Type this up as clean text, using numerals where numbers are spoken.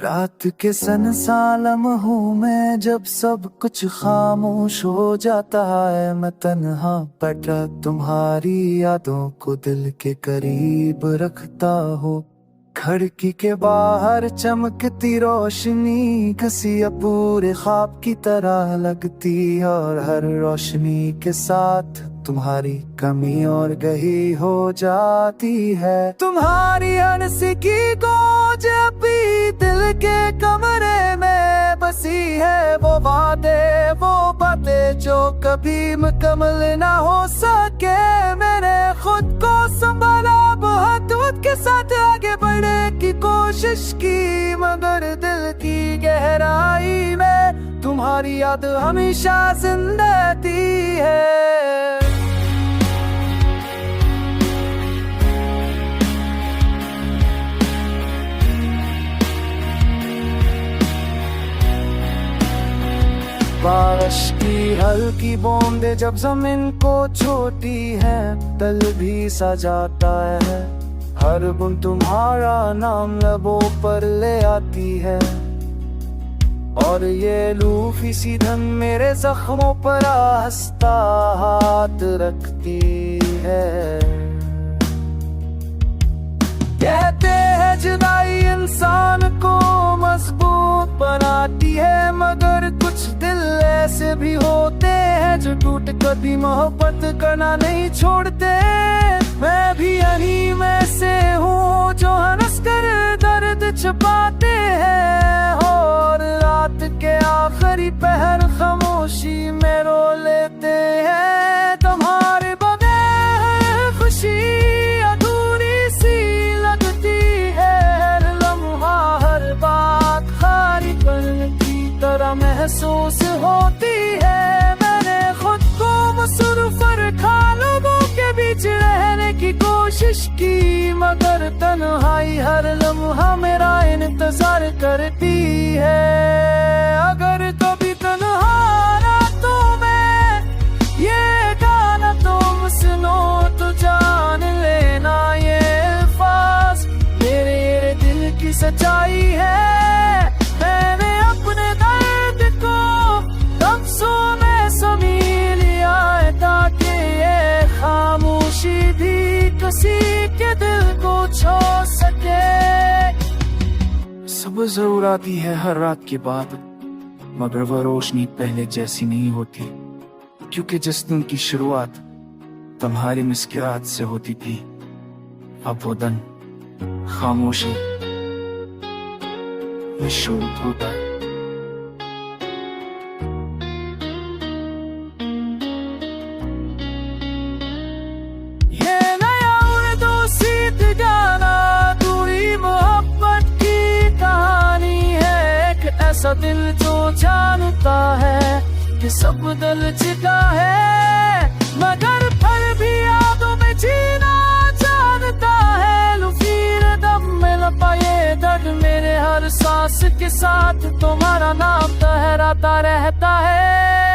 रात के सनसा लम्हों में जब सब कुछ खामोश हो जाता है, मैं तन्हा बैठा तुम्हारी यादों को दिल के करीब रखता हूँ। खिड़की के बाहर चमकती रोशनी किसी अपूरे ख्वाब की तरह लगती, और हर रोशनी के साथ तुम्हारी कमी और गही हो जाती है। तुम्हारी हंसी की गूंज अभी दिल के कमरे में बसी है, वो वादे वो बातें जो कभी मुकम्मल ना हो सके। मैंने खुद को संभाला, बहुत वक्त के साथ आगे बढ़ने की कोशिश की, मगर दिल की गहराई में तुम्हारी याद हमेशा जिंदा रहती है। बारिश की हल्की बूंदे जब जमीन को छोटी है, दिल भी सजाता है। हर बुन तुम्हारा नाम लबों पर ले आती है, और ये लूफी सी धन मेरे जख्मों पर हंसता हाथ रखती है। कहते हैं जुदाई इंसान को मजबूत बनाती है, मगर कुछ दिल ऐसे भी होते हैं जो टूट कभी मोहब्बत करना नहीं छोड़ते। मैं भी यही में से हूँ जो हंस कर दर्द छुपाते हैं, और रात के आखिरी पहर खामोशी में रो लेते हैं। तुम्हारे बगैर खुशी अधूरी सी लगती है, हर लम्हा हर बात खाली पल की तरह महसूस होती है। मैंने खुद को मसरूफ रखा, लोगों के बीच रहने की कोशिश की, मगर तन्हाई हर लम्हा मेरा इंतजार करती है। अगर कभी तन्हा रातों में ये गाना तुम सुनो तो जान लेना ये अल्फाज मेरे दिल की सच्चाई है। मैंने अपने दर्द को लफ्ज़ों में समेट लिया है, ताकि ये खामोशी भी किसी के दिल को छू सके। सुबह जरूर आती है हर रात के बाद, मगर वह रोशनी पहले जैसी नहीं होती, क्योंकि जिस दिन की शुरुआत तुम्हारी मुस्कुराहट से होती थी, अब वो दिन खामोशी में शुरू होता है। ये नया उर्दू सीध गाना पूरी मोहब्बत की कहानी है। एक ऐसा दिल जो जानता है कि सब बदल चुका है, मगर फिर भी यादों में जीना जानता है। लुफीर दम में लपा ये दर्द मेरे हर सांस के साथ तुम्हारा नाम लहराता रहता है।